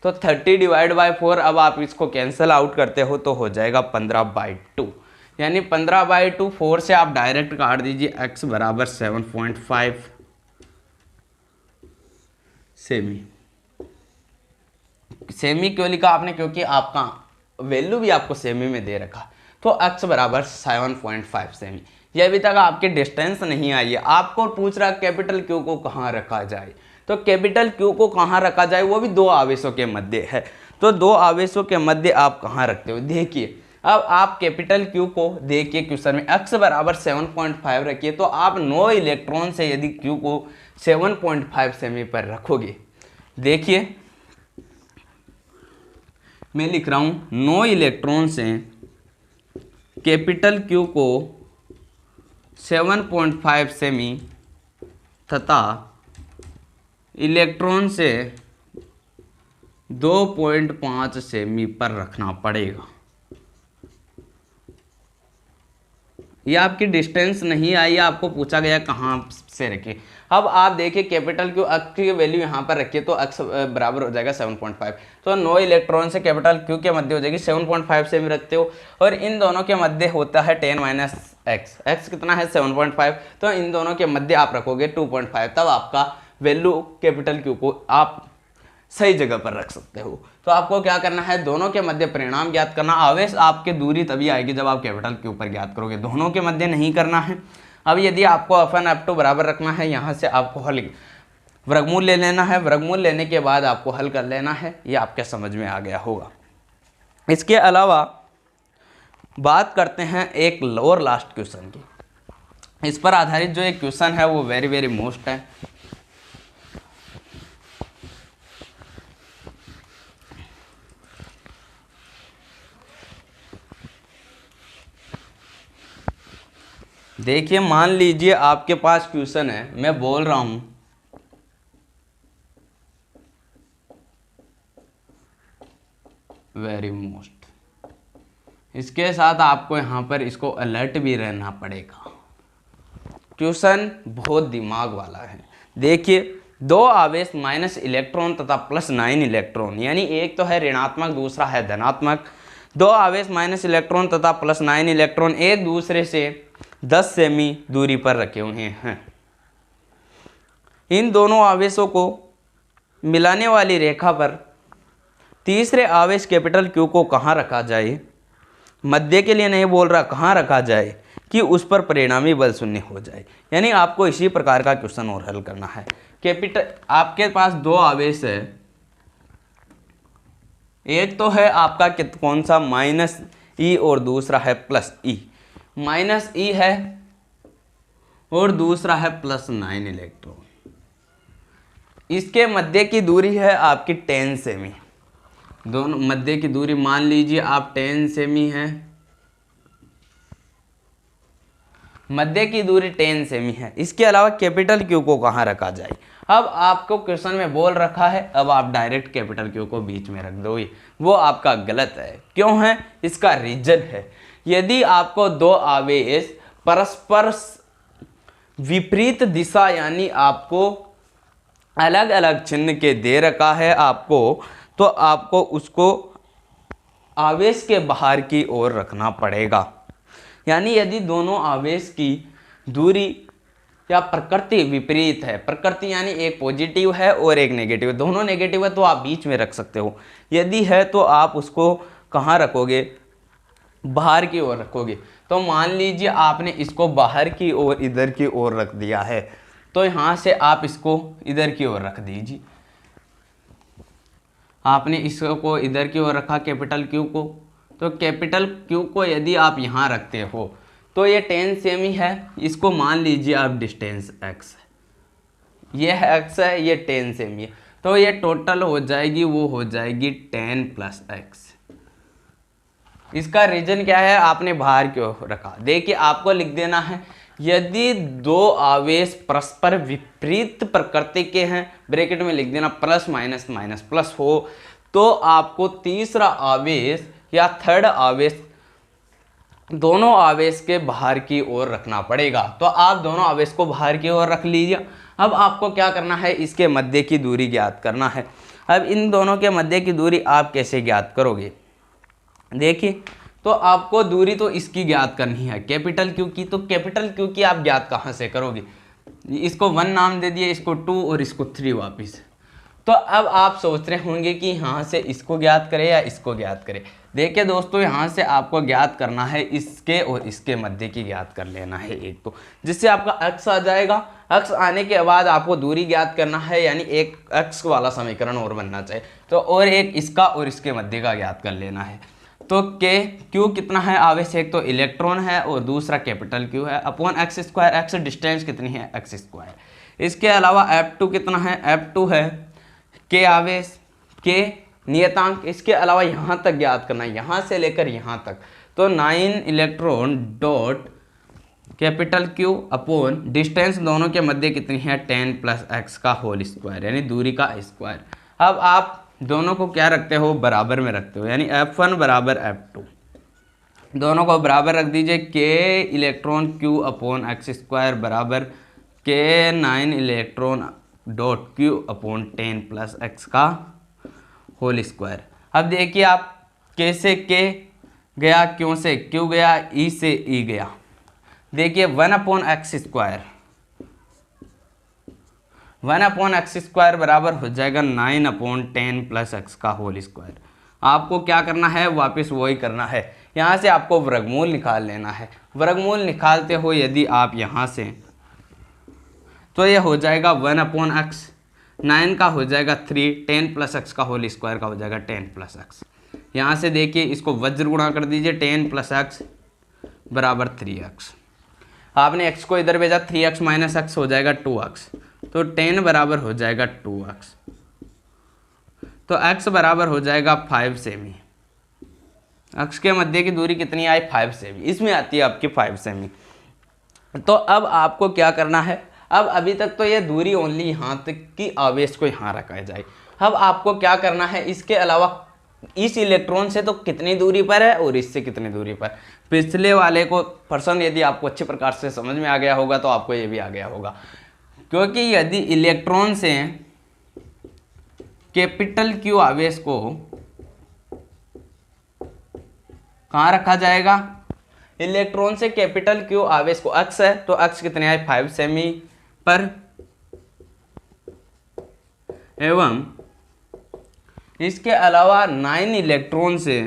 तो 30 डिवाइड बाई 4, अब आप इसको कैंसिल आउट करते हो तो हो जाएगा 15/2, यानी 15/2। 4 से आप डायरेक्ट काट दीजिए, x बराबर 7.5 सेमी। सेमी क्यों लिखा आपने, क्योंकि आपका वैल्यू भी आपको सेमी में दे रखा। तो x बराबर 7.5 सेमी। ये अभी तक आपके डिस्टेंस नहीं आई है, आपको पूछ रहा कैपिटल Q को कहाँ रखा जाए। तो कैपिटल Q को कहाँ रखा जाए, वो भी 2 आवेशों के मध्य है। तो 2 आवेशों के मध्य आप कहाँ रखते हो, देखिए। अब आप कैपिटल Q को देखिए क्वेश्चन में x बराबर 7.5 रखिए, तो आप 9 इलेक्ट्रॉन से यदि Q को 7.5 सेमी पर रखोगे, देखिए मैं लिख रहा हूँ 9 इलेक्ट्रॉन से कैपिटल Q को 7.5 सेमी तथा इलेक्ट्रॉन से 2.5 सेमी पर रखना पड़ेगा। ये आपकी डिस्टेंस नहीं आई, आपको पूछा गया कहाँ से रखिए। अब आप देखिए कैपिटल क्यू अक्स की वैल्यू यहाँ पर रखिए तो अक्स बराबर हो जाएगा 7.5। तो 9 इलेक्ट्रॉन से कैपिटल क्यू के मध्य हो जाएगी 7.5 से भी रखते हो, और इन दोनों के मध्य होता है 10 माइनस एक्स। एक्स कितना है 7.5, तो इन दोनों के मध्य आप रखोगे 2.5, तब आपका वैल्यू कैपिटल क्यू को आप सही जगह पर रख सकते हो। तो आपको क्या करना है, दोनों के मध्य परिणाम ज्ञात करना। आवेश आपके दूरी तभी आएगी जब आप कैपिटल क्यू पर ज्ञात करोगे, दोनों के मध्य नहीं करना है। अब यदि आपको F1 F2 बराबर रखना है, यहाँ से आपको हल वर्गमूल ले लेना है, वर्गमूल लेने के बाद आपको हल कर लेना है। ये आपके समझ में आ गया होगा। इसके अलावा बात करते हैं एक और लास्ट क्वेश्चन की। इस पर आधारित जो एक क्वेश्चन है वो वेरी वेरी मोस्ट है। देखिए मान लीजिए आपके पास क्वेश्चन है, मैं बोल रहा हूं वेरी मोस्ट, इसके साथ आपको यहां पर इसको अलर्ट भी रहना पड़ेगा। क्वेश्चन बहुत दिमाग वाला है। देखिए 2 आवेश माइनस इलेक्ट्रॉन तथा प्लस 9 इलेक्ट्रॉन, यानी एक तो है ऋणात्मक दूसरा है धनात्मक। 2 आवेश माइनस इलेक्ट्रॉन तथा प्लस 9 इलेक्ट्रॉन एक दूसरे से 10 सेमी दूरी पर रखे हुए हैं। इन दोनों आवेशों को मिलाने वाली रेखा पर तीसरे आवेश कैपिटल क्यू को कहाँ रखा जाए, मध्य के लिए नहीं बोल रहा, कहाँ रखा जाए कि उस पर परिणामी बल शून्य हो जाए। यानी आपको इसी प्रकार का क्वेश्चन और हल करना है। कैपिटल आपके पास 2 आवेश है, एक तो है आपका कौन सा माइनस ई और दूसरा है प्लस ई। माइनस ई है और दूसरा है प्लस 9 इलेक्ट्रॉन। इसके मध्य की दूरी है आपकी 10 सेमी। दोनों मध्य की दूरी मान लीजिए आप 10 सेमी है, मध्य की दूरी 10 सेमी है। इसके अलावा कैपिटल क्यू को कहाँ रखा जाए। अब आपको क्वेश्चन में बोल रखा है, अब आप डायरेक्ट कैपिटल क्यू को बीच में रख दोगे, वो आपका गलत है। क्यों है, इसका रीजन है, यदि आपको 2 आवेश परस्पर विपरीत दिशा यानी आपको अलग अलग चिन्ह के दे रखा है आपको, तो आपको उसको आवेश के बाहर की ओर रखना पड़ेगा। यानी यदि दोनों आवेश की दूरी या प्रकृति विपरीत है, प्रकृति यानी एक पॉजिटिव है और एक नेगेटिव है, दोनों नेगेटिव है तो आप बीच में रख सकते हो। यदि है तो आप उसको कहाँ रखोगे, बाहर की ओर रखोगे। तो मान लीजिए आपने इसको बाहर की ओर इधर की ओर रख दिया है, तो यहाँ से आप इसको इधर की ओर रख दीजिए। आपने इसको इधर की ओर रखा कैपिटल क्यू को, तो कैपिटल क्यू को यदि आप यहाँ रखते हो तो ये 10 सेमी है, इसको मान लीजिए आप डिस्टेंस x है, ये x है, ये 10 सेमी है, तो ये टोटल हो जाएगी, वो हो जाएगी 10 + x। इसका रीजन क्या है, आपने बाहर क्यों रखा। देखिए आपको लिख देना है, यदि 2 आवेश परस्पर विपरीत प्रकृति के हैं, ब्रैकेट में लिख देना प्लस माइनस माइनस प्लस हो, तो आपको तीसरा आवेश या थर्ड आवेश दोनों आवेश के बाहर की ओर रखना पड़ेगा। तो आप दोनों आवेश को बाहर की ओर रख लीजिए। अब आपको क्या करना है, इसके मध्य की दूरी ज्ञात करना है। अब इन दोनों के मध्य की दूरी आप कैसे ज्ञात करोगे, देखिए तो आपको दूरी तो इसकी ज्ञात करनी है कैपिटल क्यू की। तो कैपिटल क्यू की आप ज्ञात कहाँ से करोगे, इसको 1 नाम दे दिए, इसको 2 और इसको 3 वापिस। तो अब आप सोच रहे होंगे कि यहाँ से इसको ज्ञात करें या इसको ज्ञात करें। देखिए दोस्तों, यहाँ से आपको ज्ञात करना है इसके और इसके मध्य की ज्ञात कर लेना है एक तो, जिससे आपका अक्स आ जाएगा। अक्स आने के बाद आपको दूरी ज्ञात करना है, यानी एक अक्स वाला समीकरण और बनना चाहिए, तो और एक इसका और इसके मध्य का ज्ञात कर लेना है। तो के क्यू कितना है, आवेश एक तो इलेक्ट्रॉन है और दूसरा कैपिटल क्यू है, अपॉन x², x डिस्टेंस कितनी है x²। इसके अलावा F2 कितना है, F2 है के आवेश, के नियतांक। इसके अलावा यहाँ तक ज्ञात करना है, यहाँ से लेकर यहाँ तक, तो 9 electron dot capital Q upon distance दोनों के मध्य कितनी है 10 प्लस एक्स का होल स्क्वायर, यानी दूरी का स्क्वायर। अब आप दोनों को क्या रखते हो, बराबर में रखते हो, यानी F1 बराबर F2, दोनों को बराबर रख दीजिए। के electron Q upon x square बराबर के 9 electron dot Q upon 10 plus x का होल स्क्वायर। अब देखिए आप के से के गया, क्यों से क्यू गया, ई से ई गया। देखिए 1 upon x square, 1 upon x square बराबर हो जाएगा 9 अपॉन 10 प्लस एक्स का होल स्क्वायर। आपको क्या करना है, वापस वही करना है, यहाँ से आपको वर्गमूल निकाल लेना है। वर्गमूल निकालते हो यदि आप यहाँ से, तो ये हो जाएगा 1 अपॉन एक्स, 9 का हो जाएगा 3, 10 प्लस एक्स का होल स्क्वायर का हो जाएगा 10 प्लस एक्स। यहाँ से देखिए इसको वज्र गुणा कर दीजिए, 10 प्लस एक्स बराबर 3x। आपने x को इधर भेजा, 3x माइनस एक्स हो जाएगा 2x, तो 10 बराबर हो जाएगा 2x, तो x बराबर हो जाएगा 5 सेमी। x के मध्य की दूरी कितनी आई, 5 सेमी, इसमें आती है आपकी 5 सेमी। तो अब आपको क्या करना है, अब अभी तक तो ये दूरी ओनली यहाँ तक की आवेश को यहाँ रखा जाए। अब आपको क्या करना है, इसके अलावा इस इलेक्ट्रॉन से तो कितनी दूरी पर है और इससे कितनी दूरी पर। पिछले वाले को पर्सन यदि आपको अच्छे प्रकार से समझ में आ गया होगा तो आपको ये भी आ गया होगा, क्योंकि यदि इलेक्ट्रॉन से कैपिटल क्यू आवेश को कहाँ रखा जाएगा, इलेक्ट्रॉन से कैपिटल क्यू आवेश को, अक्स है तो अक्स कितने है 5 सेमी पर, एवं इसके अलावा 9 इलेक्ट्रॉन से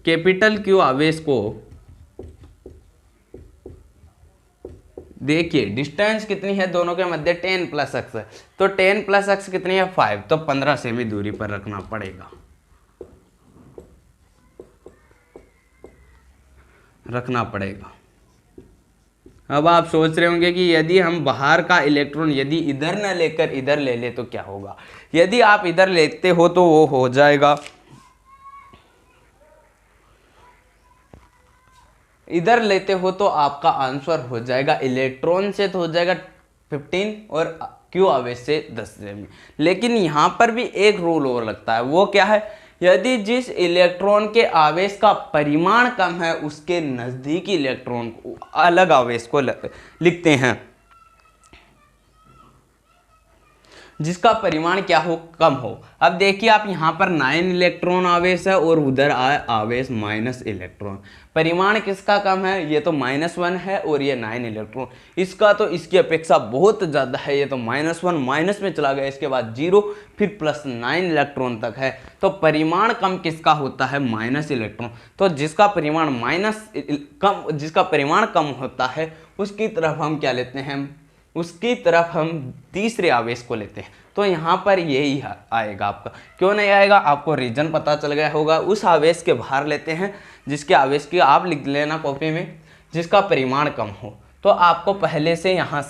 कैपिटल क्यू आवेश को, देखिए डिस्टेंस कितनी है दोनों के मध्य 10 प्लस एक्स है, तो 10 प्लस एक्स कितनी है 5, तो 15 सेमी दूरी पर रखना पड़ेगा, रखना पड़ेगा। अब आप सोच रहे होंगे कि यदि हम बाहर का इलेक्ट्रॉन यदि इधर न लेकर इधर ले ले तो क्या होगा। यदि आप इधर लेते हो तो वो हो जाएगा, इधर लेते हो तो आपका आंसर हो जाएगा, इलेक्ट्रॉन से तो हो जाएगा 15 और क्यू आवेश से 10 सेमी। लेकिन यहाँ पर भी एक रूल और लगता है, वो क्या है, यदि जिस इलेक्ट्रॉन के आवेश का परिमाण कम है उसके नजदीकी इलेक्ट्रॉन को अलग आवेश को लिखते हैं, जिसका परिमाण क्या हो, कम हो। अब देखिए आप यहाँ पर 9 इलेक्ट्रॉन आवेश है और उधर आए आवेश माइनस इलेक्ट्रॉन, परिमाण किसका कम है, ये तो -1 है और ये 9 इलेक्ट्रॉन, इसका तो इसकी अपेक्षा बहुत ज़्यादा है, ये तो -1 माइनस में चला गया, इसके बाद 0 फिर +9 इलेक्ट्रॉन तक है, तो परिमाण कम किसका होता है, माइनस इलेक्ट्रॉन। तो जिसका परिमाण कम होता है उसकी तरफ हम क्या लेते हैं, उसकी तरफ हम तीसरे आवेश को लेते हैं। तो यहाँ पर यही आएगा आपका, क्यों नहीं आएगा, आपको रीजन पता चल गया होगा। उस आवेश के बाहर लेते हैं जिसके आवेश की आप लिख लेना कॉपी में, जिसका परिमाण कम हो। तो आपको पहले से यहाँ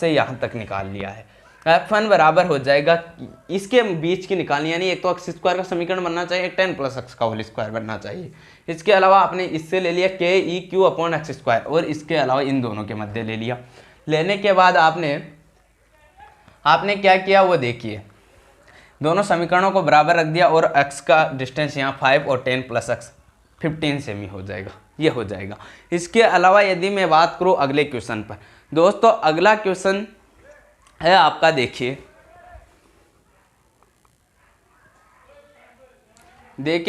तक निकाल लिया है। F1 बराबर हो जाएगा, इसके बीच की निकालनी, यानी एक तो एक्स स्क्वायर का समीकरण बनना चाहिए, 10 प्लस एक्स का होल स्क्वायर बनना चाहिए। इसके अलावा आपने इससे ले लिया के E Q upon x square, और इसके अलावा इन दोनों के मध्य ले लिया। लेने के बाद आपने क्या किया वो देखिए, दोनों समीकरणों को बराबर रख दिया और x का डिस्टेंस यहाँ 5 और 10 प्लस एक्स 15 सेमी हो जाएगा, ये हो जाएगा। इसके अलावा यदि मैं बात करूँ अगले क्वेश्चन पर, दोस्तों अगला क्वेश्चन है आपका, देखिए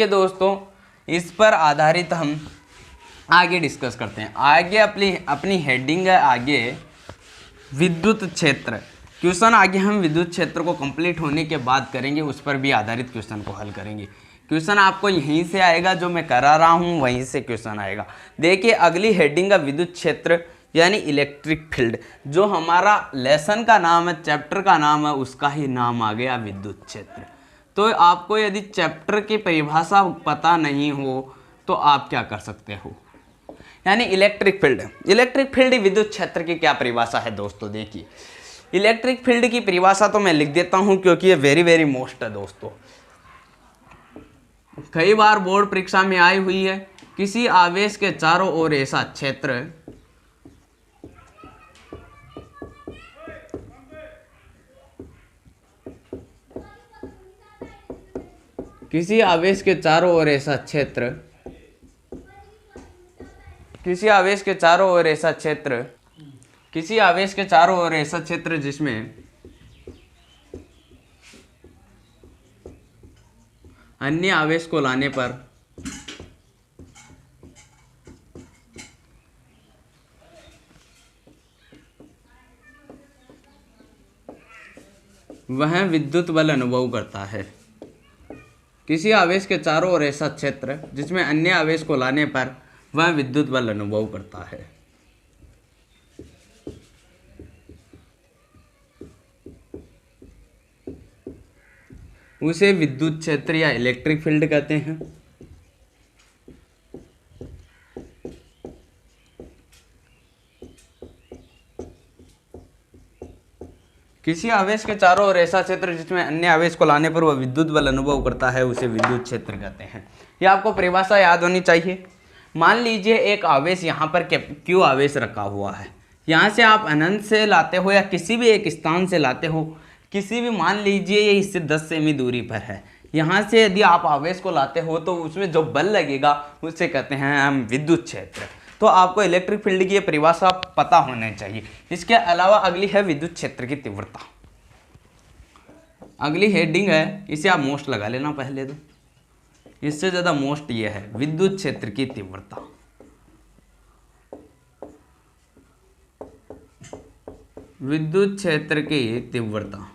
दोस्तों, इस पर आधारित हम आगे डिस्कस करते हैं। आगे अपनी हेडिंग है आगे विद्युत क्षेत्र। क्वेश्चन आगे हम विद्युत क्षेत्र को कंप्लीट होने के बाद करेंगे, उस पर भी आधारित क्वेश्चन को हल करेंगे। क्वेश्चन आपको यहीं से आएगा, जो मैं करा रहा हूँ वहीं से क्वेश्चन आएगा। देखिए अगली हेडिंग है विद्युत क्षेत्र यानी इलेक्ट्रिक फील्ड। जो हमारा लेसन का नाम है, चैप्टर का नाम है, उसका ही नाम आ गया विद्युत क्षेत्र। तो आपको यदि चैप्टर की परिभाषा पता नहीं हो तो आप क्या कर सकते हो, यानी इलेक्ट्रिक फील्ड। इलेक्ट्रिक फील्ड विद्युत क्षेत्र की क्या परिभाषा है दोस्तों, देखिए इलेक्ट्रिक फील्ड की परिभाषा तो मैं लिख देता हूं क्योंकि ये वेरी मोस्ट है दोस्तों, कई बार बोर्ड परीक्षा में आई हुई है किसी आवेश के चारों ओर ऐसा क्षेत्र किसी आवेश के चारों ओर ऐसा क्षेत्र किसी आवेश के चारों ओर ऐसा क्षेत्र किसी आवेश के चारों ओर ऐसा क्षेत्र जिसमें अन्य आवेश को लाने पर वह विद्युत बल अनुभव करता है। किसी आवेश के चारों ओर ऐसा क्षेत्र जिसमें अन्य आवेश को लाने पर वह विद्युत बल अनुभव करता है। उसे विद्युत क्षेत्र या इलेक्ट्रिक फील्ड कहते हैं। किसी आवेश के चारों ओर ऐसा क्षेत्र जिसमें अन्य आवेश को लाने पर वह विद्युत बल अनुभव करता है, उसे विद्युत क्षेत्र कहते हैं। यह आपको परिभाषा याद होनी चाहिए। मान लीजिए एक आवेश यहाँ पर क्यू आवेश रखा हुआ है, यहाँ से आप अनंत से लाते हो या किसी भी एक स्थान से लाते हो, किसी भी मान लीजिए ये इससे 10 सेमी दूरी पर है, यहाँ से यदि आप आवेश को लाते हो तो उसमें जो बल लगेगा उसे कहते हैं हम विद्युत क्षेत्र। तो आपको इलेक्ट्रिक फील्ड की परिभाषा पता होना चाहिए। इसके अलावा अगली है विद्युत क्षेत्र की तीव्रता। अगली हेडिंग है, इसे आप मोस्ट लगा लेना पहले तो, इससे ज़्यादा मोस्ट ये है विद्युत क्षेत्र की तीव्रता। विद्युत क्षेत्र की तीव्रता।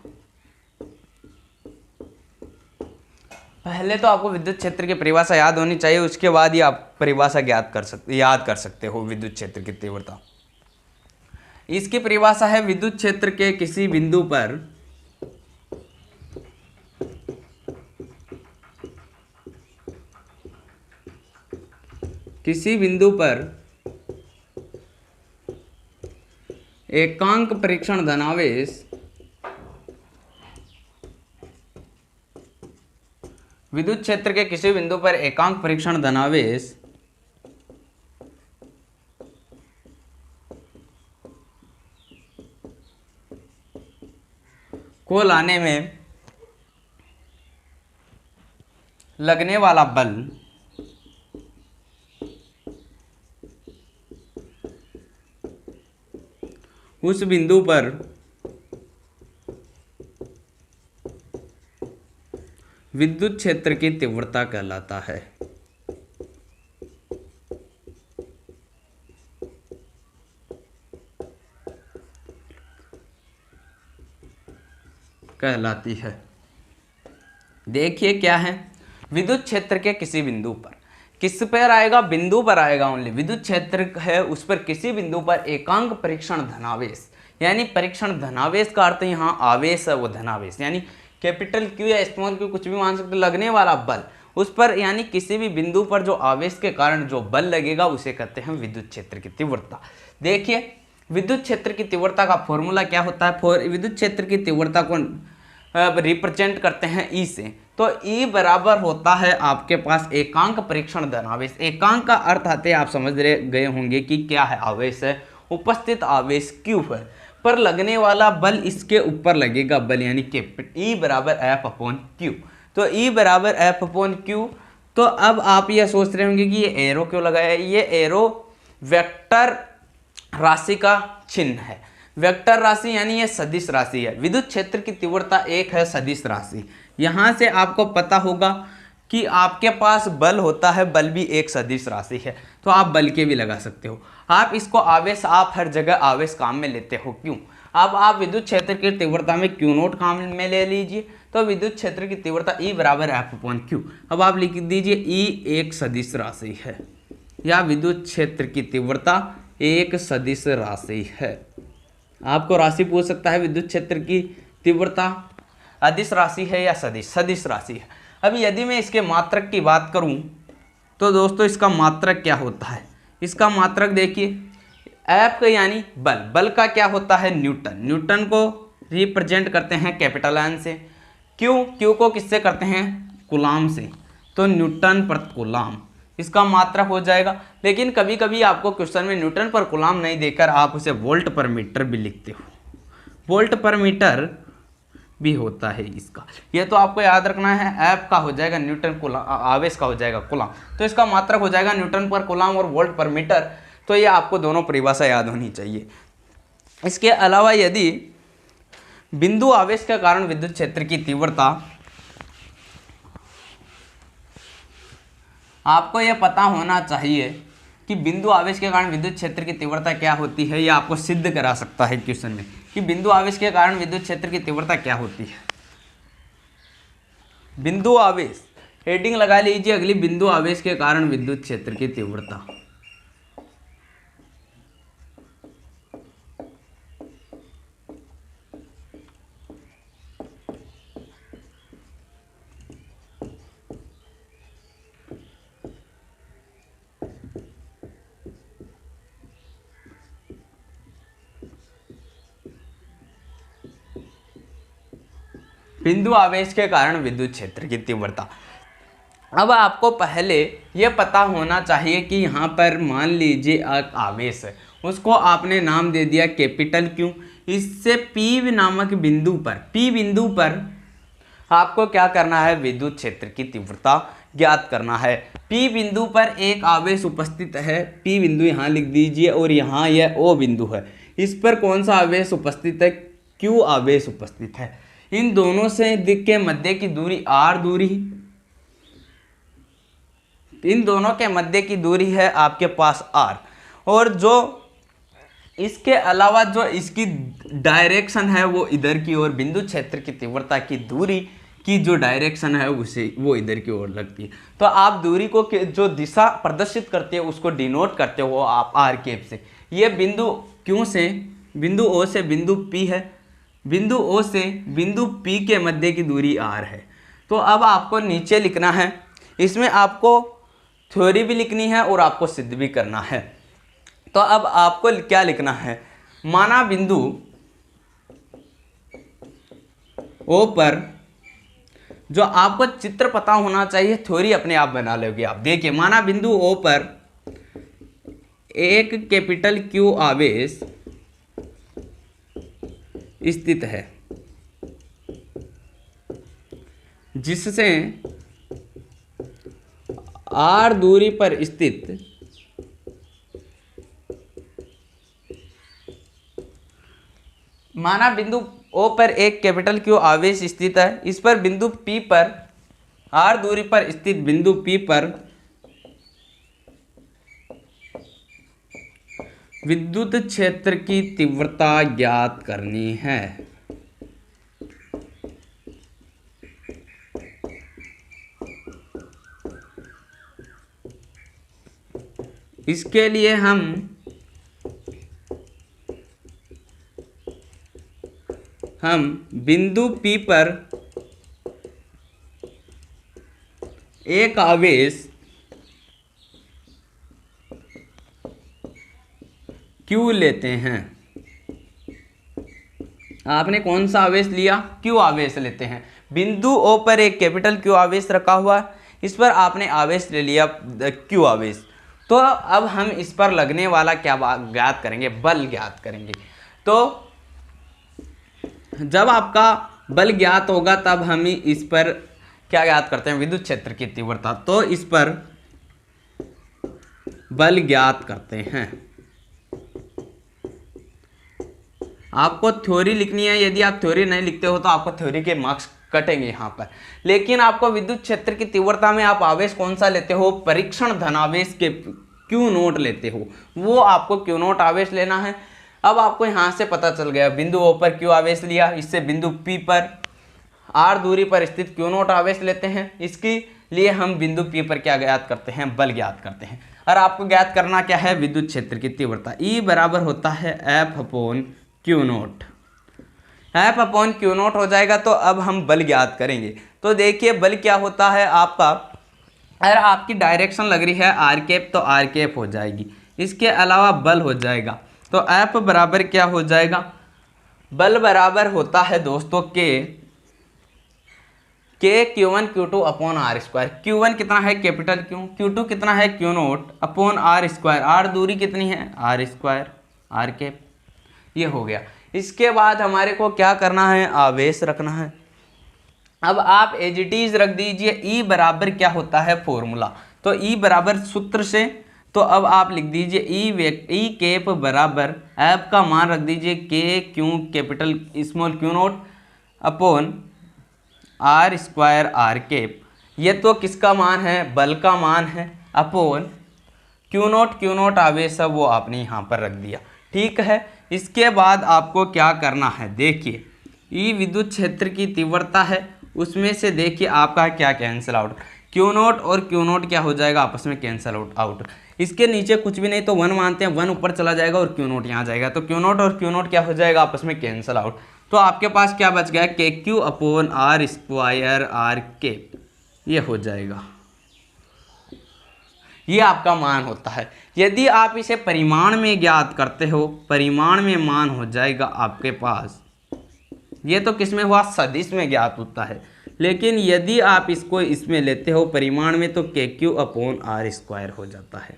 पहले तो आपको विद्युत क्षेत्र की परिभाषा याद होनी चाहिए, उसके बाद ही आप परिभाषा याद कर सकते हो विद्युत क्षेत्र की तीव्रता। इसकी परिभाषा है विद्युत क्षेत्र के किसी बिंदु पर एकांक परीक्षण धनावेश विद्युत क्षेत्र के किसी बिंदु पर एकांक परीक्षण धनावेश को लाने में लगने वाला बल उस बिंदु पर विद्युत क्षेत्र की तीव्रता कहलाता है। कहलाती है। देखिए क्या है, विद्युत क्षेत्र के किसी बिंदु पर, किस पर आएगा, बिंदु पर आएगा ओनली। विद्युत क्षेत्र है उस पर किसी बिंदु पर एकांक परीक्षण धनावेश, यानी परीक्षण धनावेश का अर्थ यहाँ आवेश है वो धनावेश, यानी कैपिटल क्यू या स्मॉल क्यू कुछ भी मान सकते, लगने वाला बल उस पर, यानी किसी भी बिंदु पर जो आवेश के कारण जो बल लगेगा उसे कहते हैं विद्युत क्षेत्र की तीव्रता। देखिए विद्युत क्षेत्र की तीव्रता का फॉर्मूला क्या होता है। विद्युत क्षेत्र की तीव्रता को रिप्रेजेंट करते हैं ई से, तो ई बराबर होता है आपके पास एकांक परीक्षण धनावेश। एकांक का अर्थ आते आप समझ गए होंगे कि क्या है, आवेश है, उपस्थित आवेश क्यू है, पर लगने वाला बल इसके ऊपर लगेगा बल, यानी कैपिटल ई बराबर एफ अपॉन क्यू। तो ई बराबर एफ अपॉन क्यू। तो अब आप ये सोच रहे होंगे कि ये एरो क्यों लगाया है। ये एरो वेक्टर राशि का चिन्ह है। वेक्टर राशि यानी ये सदिश राशि है। विद्युत क्षेत्र की तीव्रता एक है सदिश राशि। यहाँ से आपको पता होगा कि आपके पास बल होता है, बल भी एक सदिश राशि है, तो आप बल के भी लगा सकते हो। आप इसको आवेश, आप हर जगह आवेश काम में लेते हो, क्यों। अब आप विद्युत क्षेत्र की तीव्रता में क्यू नोट काम में ले लीजिए, तो विद्युत क्षेत्र की तीव्रता ई बराबर एफ अपॉन क्यू। अब आप लिख दीजिए ई एक सदिश राशि है, या विद्युत क्षेत्र की तीव्रता एक सदिश राशि है। आपको राशि पूछ सकता है विद्युत क्षेत्र की तीव्रता अदिश राशि है या सदिश राशि है। अब यदि मैं इसके मात्रक की बात करूं तो दोस्तों इसका मात्रक क्या होता है। इसका मात्रक देखिए, एफ का यानी बल, बल का क्या होता है न्यूटन। न्यूटन को रिप्रेजेंट करते हैं कैपिटल एन से। क्यू को किससे करते हैं, कूलाम से, तो न्यूटन प्रति कूलाम। इसका मात्रक हो जाएगा। लेकिन कभी कभी आपको क्वेश्चन में न्यूटन पर कूलम नहीं देकर आप उसे वोल्ट पर मीटर भी लिखते हो, वोल्ट पर मीटर भी होता है इसका। ये तो आपको याद रखना है। एफ का हो जाएगा न्यूटन कूलम, आवेश का हो जाएगा कूलम, तो इसका मात्रक हो जाएगा न्यूटन पर कूलम और वोल्ट पर मीटर। तो ये आपको दोनों परिभाषा याद होनी चाहिए। इसके अलावा यदि बिंदु आवेश के कारण विद्युत क्षेत्र की तीव्रता, आपको यह पता होना चाहिए कि बिंदु आवेश के कारण विद्युत क्षेत्र की तीव्रता क्या होती है। यह आपको सिद्ध करा सकता है क्वेश्चन में कि बिंदु आवेश के कारण विद्युत क्षेत्र की तीव्रता क्या होती है। बिंदु आवेश, हेडिंग लगा लीजिए अगली, बिंदु आवेश के कारण विद्युत क्षेत्र की तीव्रता। बिंदु आवेश के कारण विद्युत क्षेत्र की तीव्रता। अब आपको पहले यह पता होना चाहिए कि यहाँ पर मान लीजिए एक आवेश है, उसको आपने नाम दे दिया कैपिटल क्यू। इससे P नामक बिंदु पर, P बिंदु पर आपको क्या करना है, विद्युत क्षेत्र की तीव्रता ज्ञात करना है। P बिंदु पर एक आवेश उपस्थित है, P बिंदु यहाँ लिख दीजिए, और यहाँ यह O बिंदु है। इस पर कौन सा आवेश उपस्थित है, Q आवेश उपस्थित है। इन दोनों से दिक् के मध्य की दूरी R दूरी, इन दोनों के मध्य की दूरी है आपके पास R, और जो इसके अलावा जो इसकी डायरेक्शन है वो इधर की ओर, बिंदु क्षेत्र की तीव्रता की दूरी की जो डायरेक्शन है उसे वो इधर की ओर लगती है। तो आप दूरी को जो दिशा प्रदर्शित करते हो उसको डिनोट करते हो आप R कैप से। ये बिंदु क्यों से, बिंदु O से बिंदु P है, बिंदु O से बिंदु P के मध्य की दूरी R है। तो अब आपको नीचे लिखना है, इसमें आपको थ्योरी भी लिखनी है और आपको सिद्ध भी करना है। तो अब आपको क्या लिखना है, माना बिंदु O पर, जो आपको चित्र पता होना चाहिए, थ्योरी अपने आप बना लोगे आप। देखिए, माना बिंदु O पर एक कैपिटल Q आवेश स्थित है, जिससे R दूरी पर स्थित माना बिंदु O पर एक कैपिटल Q आवेश स्थित है। इस पर बिंदु P पर, R दूरी पर स्थित बिंदु P पर विद्युत क्षेत्र की तीव्रता ज्ञात करनी है। इसके लिए हम बिंदु P पर एक आवेश Q लेते हैं। आपने कौन सा आवेश लिया, Q आवेश लेते हैं। बिंदु O पर एक कैपिटल Q आवेश रखा हुआ है, इस पर आपने आवेश ले लिया Q आवेश। तो अब हम इस पर लगने वाला क्या ज्ञात करेंगे, बल ज्ञात करेंगे। तो जब आपका बल ज्ञात होगा तब हम इस पर क्या ज्ञात करते हैं, विद्युत क्षेत्र की तीव्रता। तो इस पर बल ज्ञात करते हैं। आपको थ्योरी लिखनी है, यदि आप थ्योरी नहीं लिखते हो तो आपको थ्योरी के मार्क्स कटेंगे यहाँ पर। लेकिन आपको विद्युत क्षेत्र की तीव्रता में आप आवेश कौन सा लेते हो, परीक्षण धनावेश के Q नोट लेते हो, वो आपको Q नोट आवेश लेना है। अब आपको यहाँ से पता चल गया, बिंदु O पर Q आवेश लिया, इससे बिंदु P पर R दूरी पर स्थित Q नोट आवेश लेते हैं। इसके लिए हम बिंदु P पर क्या ज्ञात करते हैं, बल ज्ञात करते हैं। और आपको ज्ञात करना क्या है, विद्युत क्षेत्र की तीव्रता। E बराबर होता है F upon Q note, F upon Q note हो जाएगा। तो अब हम बल ज्ञात करेंगे। तो देखिए बल क्या होता है आपका, अगर आपकी डायरेक्शन लग रही है R कैप तो R कैप हो जाएगी, इसके अलावा बल हो जाएगा। तो F बराबर क्या हो जाएगा, बल बराबर होता है दोस्तों के Q1 Q2 upon r square. Q1 कितना है कैपिटल Q, Q2 कितना है Q naught upon r square, r दूरी कितनी है आर स्क्वायर आर कैप। ये हो गया। इसके बाद हमारे को क्या करना है, आवेश रखना है। अब आप एज इट इज रख दीजिए, ई बराबर क्या होता है फॉर्मूला, तो ई बराबर सूत्र से, तो अब आप लिख दीजिए ई कैप बराबर एफ का मान रख दीजिए k q capital small q naught upon r square r cap. ये तो किसका मान है, बल का मान है, अपॉन क्यू नोट आवेश है वो आपने यहाँ पर रख दिया। ठीक है। इसके बाद आपको क्या करना है, देखिए ई विद्युत क्षेत्र की तीव्रता है, उसमें से देखिए आपका क्या कैंसिल आउट, क्यू नोट और क्यू नोट क्या हो जाएगा आपस में कैंसिल आउट। इसके नीचे कुछ भी नहीं तो 1 मानते हैं, 1 ऊपर चला जाएगा और क्यू नोट यहाँ जाएगा, तो क्यू नोट और क्यू नोट क्या हो जाएगा आपस में कैंसिल आउट। तो आपके पास क्या बच गया, k q upon r square r cap, ये हो जाएगा। ये आपका मान होता है। यदि आप इसे परिमाण में ज्ञात करते हो, परिमाण में मान हो जाएगा आपके पास, ये तो किस में हुआ, सदिश में ज्ञात होता है, लेकिन यदि आप इसको इसमें लेते हो परिमाण में, तो के क्यू अपॉन आर स्क्वायर हो जाता है।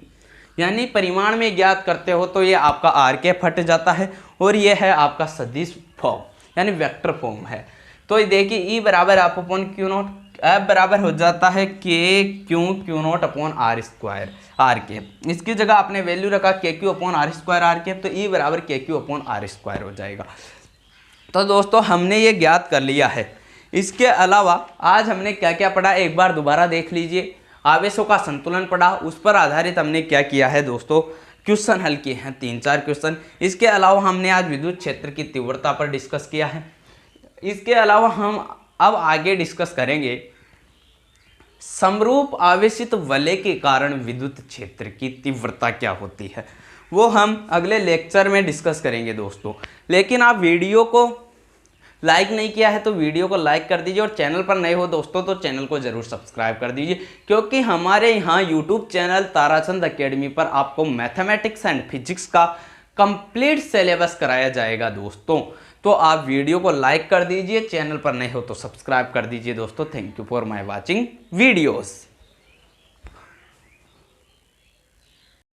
यानी परिमाण में ज्ञात करते हो तो ये आपका आर के फट जाता है, और ये है आपका सदिश फॉर्म यानी वेक्टर फॉर्म है। तो देखिए ई बराबर आप अपॉन क्यू नोट, एफ बराबर हो जाता है k q naught upon r square r k. इसकी जगह आपने वैल्यू रखा k q upon r square r k, तो ई बराबर के क्यू अपॉन आर स्क्वायर हो जाएगा। तो दोस्तों हमने ये ज्ञात कर लिया है। इसके अलावा आज हमने क्या क्या पढ़ा एक बार दोबारा देख लीजिए। आवेशों का संतुलन पढ़ा, उस पर आधारित हमने क्या किया है दोस्तों, क्वेश्चन हल किए हैं 3-4 क्वेश्चन। इसके अलावा हमने आज विद्युत क्षेत्र की तीव्रता पर डिस्कस किया है। इसके अलावा हम अब आगे डिस्कस करेंगे समरूप आवेशित वलय के कारण विद्युत क्षेत्र की तीव्रता क्या होती है, वो हम अगले लेक्चर में डिस्कस करेंगे दोस्तों। लेकिन आप वीडियो को लाइक नहीं किया है तो वीडियो को लाइक कर दीजिए, और चैनल पर नए हो दोस्तों तो चैनल को ज़रूर सब्सक्राइब कर दीजिए, क्योंकि हमारे यहाँ यूट्यूब चैनल ताराचंद एकेडमी पर आपको मैथमेटिक्स एंड फिजिक्स का कंप्लीट सिलेबस कराया जाएगा दोस्तों। तो आप वीडियो को लाइक कर दीजिए, चैनल पर नए हो तो सब्सक्राइब कर दीजिए दोस्तों। Thank you for my watching videos.